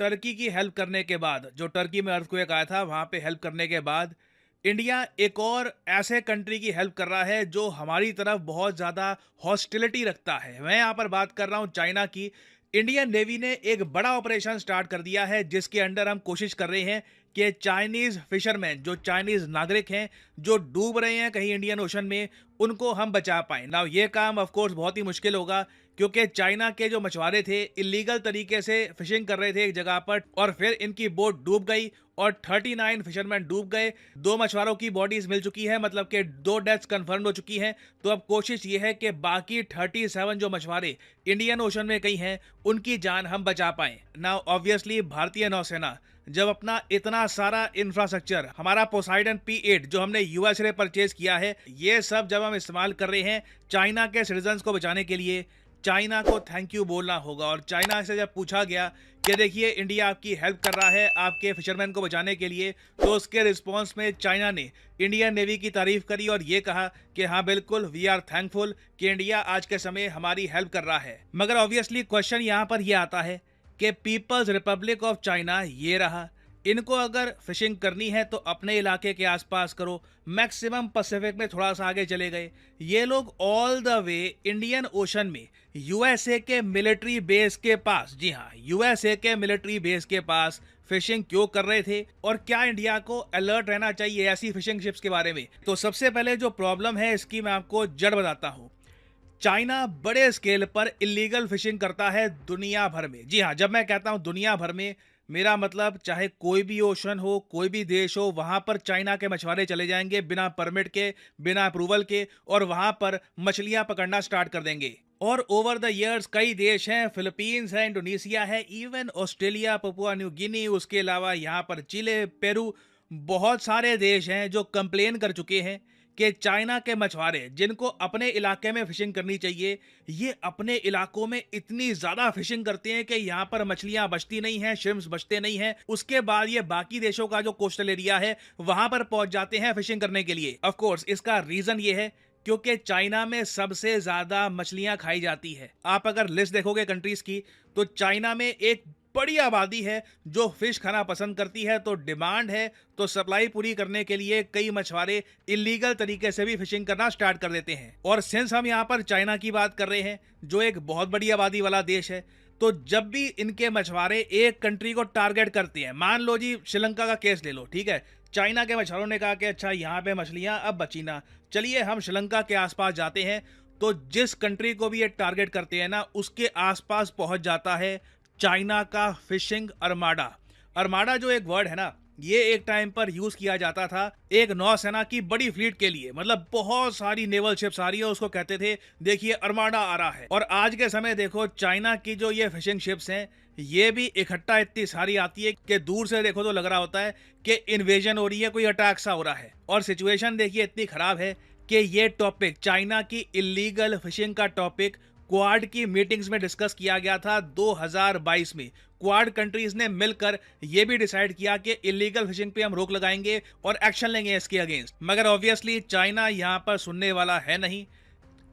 Turkey की help करने के बाद, जो टर्की में अर्थक्वेक आया था वहाँ पे हेल्प करने के बाद, इंडिया एक और ऐसे कंट्री की हेल्प कर रहा है जो हमारी तरफ बहुत ज़्यादा हॉस्टिलिटी रखता है। मैं यहाँ पर बात कर रहा हूँ चाइना की। इंडियन नेवी ने एक बड़ा ऑपरेशन स्टार्ट कर दिया है जिसके अंडर हम कोशिश कर रहे हैं कि चाइनीज़ फिशरमैन, जो चाइनीज़ नागरिक हैं, जो डूब रहे हैं कहीं इंडियन ओशन में, उनको हम बचा पाएँ। नाउ ये काम ऑफ कोर्स बहुत ही मुश्किल होगा क्योंकि चाइना के जो मछुआरे थे इलीगल तरीके से फिशिंग कर रहे थे एक जगह पर और फिर इनकी बोट डूब गई और 39 फिशरमैन डूब गए। 2 मछुआरों की बॉडीज मिल चुकी है, मतलब कि 2 डेथ्स कंफर्म हो चुकी हैं। तो अब कोशिश ये है कि बाकी 37 जो मछुआरे इंडियन ओशन में कहीं हैं उनकी जान हम बचा पाएं। नाउ ऑब्वियसली भारतीय नौसेना जब अपना इतना सारा इंफ्रास्ट्रक्चर, हमारा पोसाइडन P8 जो हमने यूएस से परचेज किया है, ये सब जब हम इस्तेमाल कर रहे हैं चाइना के सिटीजन्स को बचाने के लिए, चाइना को थैंक यू बोलना होगा। और चाइना से जब पूछा गया कि देखिए इंडिया आपकी हेल्प कर रहा है आपके फिशरमैन को बचाने के लिए, तो उसके रिस्पॉन्स में चाइना ने इंडियन नेवी की तारीफ करी और ये कहा कि हाँ बिल्कुल वी आर थैंकफुल कि इंडिया आज के समय हमारी हेल्प कर रहा है। मगर ऑब्वियसली क्वेश्चन यहाँ पर यह आता है कि पीपल्स रिपब्लिक ऑफ चाइना ये रहा, इनको अगर फिशिंग करनी है तो अपने इलाके के आसपास करो, मैक्सिमम पैसिफिक में थोड़ा सा आगे चले गए। ये लोग all the way Indian ocean में यूएसए के मिलिट्री बेस के पास, जी हाँ यूएसए के मिलिट्री बेस के पास फिशिंग क्यों कर रहे थे और क्या इंडिया को अलर्ट रहना चाहिए ऐसी फिशिंग शिप्स के बारे में? तो सबसे पहले जो प्रॉब्लम है इसकी मैं आपको जड़ बताता हूँ। चाइना बड़े स्केल पर इलीगल फिशिंग करता है दुनिया भर में। जी हाँ, जब मैं कहता हूँ दुनिया भर में, मेरा मतलब चाहे कोई भी ओशन हो, कोई भी देश हो, वहां पर चाइना के मछुआरे चले जाएंगे बिना परमिट के, बिना अप्रूवल के, और वहां पर मछलियां पकड़ना स्टार्ट कर देंगे। और ओवर द इयर्स कई देश हैं, फिलीपींस है, इंडोनेशिया है, even Australia, Papua New Guinea, उसके अलावा यहाँ पर चिले, पेरू, बहुत सारे देश हैं जो कंप्लेन कर चुके हैं कि चाइना के मछुआरे जिनको अपने इलाके में फिशिंग करनी चाहिए, ये अपने इलाकों में इतनी ज्यादा फिशिंग करते हैं कि यहाँ पर मछलियां बचती नहीं हैं, श्रिम्प्स बचते नहीं हैं। उसके बाद ये बाकी देशों का जो कोस्टल एरिया है वहां पर पहुंच जाते हैं फिशिंग करने के लिए। ऑफ कोर्स इसका रीजन ये है क्योंकि चाइना में सबसे ज्यादा मछलियां खाई जाती है। आप अगर लिस्ट देखोगे कंट्रीज की तो चाइना में एक बड़ी आबादी है जो फिश खाना पसंद करती है, तो डिमांड है तो सप्लाई पूरी करने के लिए कई मछुआरे इलीगल तरीके से भी फिशिंग करना स्टार्ट कर देते हैं। और सिंस हम यहाँ पर चाइना की बात कर रहे हैं जो एक बहुत बड़ी आबादी वाला देश है, तो जब भी इनके मछुआरे एक कंट्री को टारगेट करते हैं, मान लो जी श्रीलंका का केस ले लो, ठीक है, चाइना के मछुआरों ने कहा कि अच्छा यहाँ पे मछलियां अब बची ना, चलिए हम श्रीलंका के आसपास जाते हैं। तो जिस कंट्री को भी ये टारगेट करते हैं ना, उसके आसपास पहुंच जाता है चाइना का फिशिंग अर्माडा। अर्माडा जो एक वर्ड है ना, ये एक टाइम पर यूज किया जाता था एक नौसेना की बड़ी फ्लीट के लिए, मतलब बहुत सारी नेवल शिप्स आ रही है उसको कहते थे देखिए अर्माडा आ रहा है। और आज के समय देखो चाइना की जो ये फिशिंग शिप्स हैं ये भी इकट्ठा इतनी सारी आती है कि दूर से देखो तो लग रहा होता है कि इन्वेजन हो रही है, कोई अटैक सा हो रहा है। और सिचुएशन देखिए इतनी खराब है कि ये टॉपिक, चाइना की इलीगल फिशिंग का टॉपिक, क्वाड की मीटिंग्स में डिस्कस किया गया था 2022 में। क्वाड कंट्रीज ने मिलकर यह भी डिसाइड किया कि इलीगल फिशिंग पे हम रोक लगाएंगे और एक्शन लेंगे इसके अगेंस्ट। मगर ऑब्वियसली चाइना यहां पर सुनने वाला है नहीं।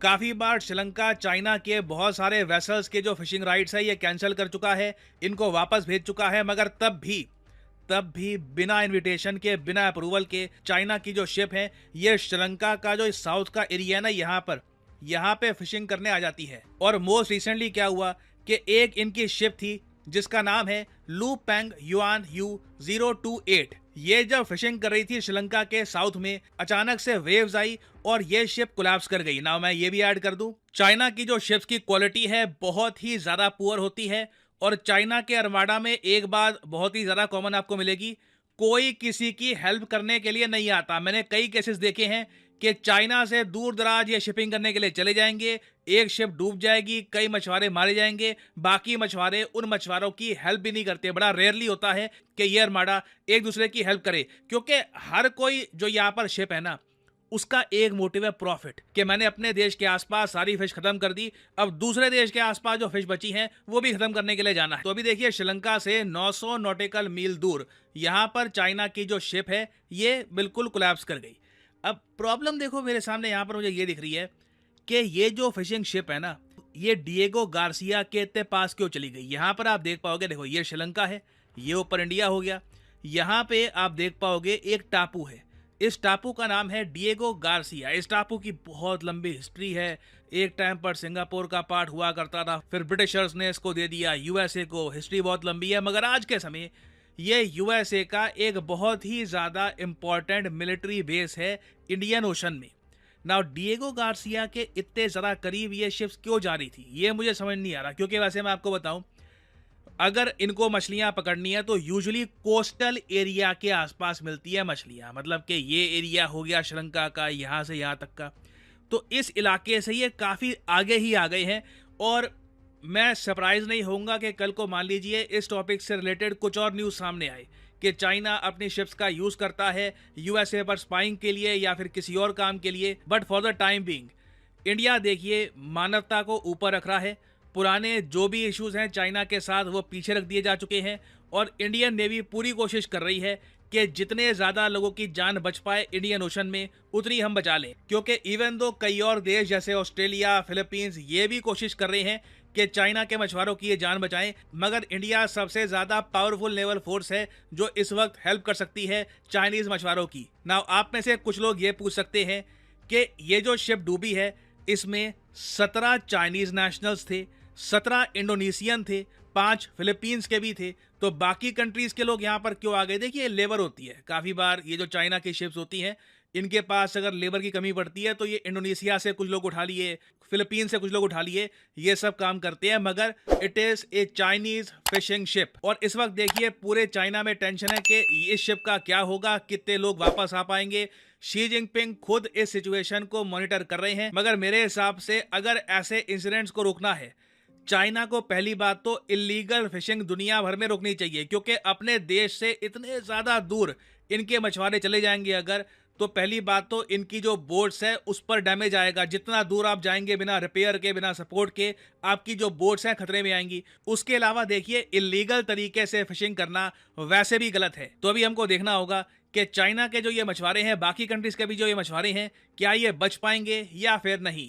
काफी बार श्रीलंका चाइना के बहुत सारे वेसल्स के जो फिशिंग राइट्स है ये कैंसिल कर चुका है, इनको वापस भेज चुका है, मगर तब भी बिना इनविटेशन के, बिना अप्रूवल के चाइना की जो शिप है ये श्रीलंका का जो साउथ का एरिया है ना, यहाँ पे फिशिंग करने आ जाती है। और मोस्ट रिसेंटली क्या हुआ कि एक इनकी शिप थी जिसका नाम है लू पेंग युआन यू 028। ये जब फिशिंग कर रही थी श्रीलंका के साउथ में, अचानक से वेव्स आई और ये शिप कोलैप्स कर गई। ना मैं ये भी ऐड कर दूं, चाइना की जो शिप्स की क्वालिटी है बहुत ही ज्यादा पुअर होती है। और चाइना के अर्माडा में एक बात बहुत ही ज्यादा कॉमन आपको मिलेगी, कोई किसी की हेल्प करने के लिए नहीं आता। मैंने कई केसेस देखे हैं कि चाइना से दूर दराज ये शिपिंग करने के लिए चले जाएंगे, एक शिप डूब जाएगी, कई मछुआरे मारे जाएंगे, बाकी मछुआरे उन मछुआरों की हेल्प भी नहीं करते। बड़ा रेयरली होता है कि ये अर्माडा एक दूसरे की हेल्प करे, क्योंकि हर कोई जो यहाँ पर शिप है ना, उसका एक मोटिव है प्रॉफिट, कि मैंने अपने देश के आसपास सारी फिश खत्म कर दी, अब दूसरे देश के आसपास जो फिश बची हैं वो भी खत्म करने के लिए जाना है। तो अभी देखिए श्रीलंका से 900 नॉटिकल मील दूर यहाँ पर चाइना की जो शिप है ये बिल्कुल कोलैप्स कर गई। अब प्रॉब्लम देखो मेरे सामने यहाँ पर मुझे ये दिख रही है कि ये जो फिशिंग शिप है ना, ये डिएगो गार्सिया के इतने पास क्यों चली गई? यहाँ पर आप देख पाओगे, देखो ये श्रीलंका है, ये ऊपर इंडिया हो गया। यहाँ पे आप देख पाओगे एक टापू है, इस टापू का नाम है डिएगो गार्सिया। इस टापू की बहुत लंबी हिस्ट्री है। एक टाइम पर सिंगापुर का पार्ट हुआ करता था, फिर ब्रिटिशर्स ने इसको दे दिया यूएसए को। हिस्ट्री बहुत लंबी है, मगर आज के समय ये यूएसए का एक बहुत ही ज़्यादा इम्पॉर्टेंट मिलिट्री बेस है इंडियन ओशन में। नाउ डिएगो गार्सिया के इतने ज़्यादा करीब ये शिप्स क्यों जा रही थी, ये मुझे समझ नहीं आ रहा। क्योंकि वैसे मैं आपको बताऊं, अगर इनको मछलियां पकड़नी है तो यूजुअली कोस्टल एरिया के आसपास मिलती है मछलियां। मतलब कि ये एरिया हो गया श्रीलंका का, यहाँ से यहाँ तक का, तो इस इलाके से ये काफ़ी आगे ही आ गए हैं। और मैं सरप्राइज नहीं होऊंगा कि कल को मान लीजिए इस टॉपिक से रिलेटेड कुछ और न्यूज़ सामने आए कि चाइना अपनी शिप्स का यूज़ करता है यूएसए पर स्पाइंग के लिए या फिर किसी और काम के लिए। But for the time being India देखिए मानवता को ऊपर रख रहा है। पुराने जो भी इश्यूज हैं चाइना के साथ वो पीछे रख दिए जा चुके हैं, और इंडियन नेवी पूरी कोशिश कर रही है कि जितने ज़्यादा लोगों की जान बच पाए इंडियन ओशन में उतनी हम बचा लें। क्योंकि इवन दो कई और देश जैसे ऑस्ट्रेलिया, फिलीपींस ये भी कोशिश कर रहे हैं कि चाइना के मछुआरों की ये जान बचाएं, मगर इंडिया सबसे ज़्यादा पावरफुल नेवल फोर्स है जो इस वक्त हेल्प कर सकती है चाइनीज़ मछुआरों की। नाउ आप में से कुछ लोग ये पूछ सकते हैं कि ये जो शिप डूबी है इसमें 17 चाइनीज़ नेशनल्स थे, 17 इंडोनेशियन थे, 5 फिलीपींस के भी थे, तो बाकी कंट्रीज़ के लोग यहाँ पर क्यों आ गए? देखिए लेबर होती है, काफ़ी बार ये जो चाइना की शिप्स होती हैं इनके पास अगर लेबर की कमी पड़ती है तो ये इंडोनेशिया से कुछ लोग उठा लिए, फिलीपींस से कुछ लोग उठा लिए, ये सब काम करते हैं। मगर it is a Chinese fishing ship, और इस वक्त देखिए पूरे चाइना में टेंशन है कि इस शिप का क्या होगा, कितने लोग वापस आ पाएंगे। शी जिनपिंग खुद इस सिचुएशन को मॉनिटर कर रहे हैं, मगर मेरे हिसाब से अगर ऐसे इंसिडेंट्स को रोकना है, चाइना को पहली बात तो इलीगल फिशिंग दुनिया भर में रोकनी चाहिए। क्योंकि अपने देश से इतने ज़्यादा दूर इनके मछुआरे चले जाएंगे अगर, तो पहली बात तो इनकी जो बोट्स है उस पर डैमेज आएगा। जितना दूर आप जाएंगे बिना रिपेयर के, बिना सपोर्ट के, आपकी जो बोट्स हैं खतरे में आएंगी। उसके अलावा देखिए इलीगल तरीके से फिशिंग करना वैसे भी गलत है। तो अभी हमको देखना होगा कि चाइना के जो ये मछुआरे हैं, बाकी कंट्रीज के भी जो ये मछुआरे हैं, क्या ये बच पाएंगे या फिर नहीं।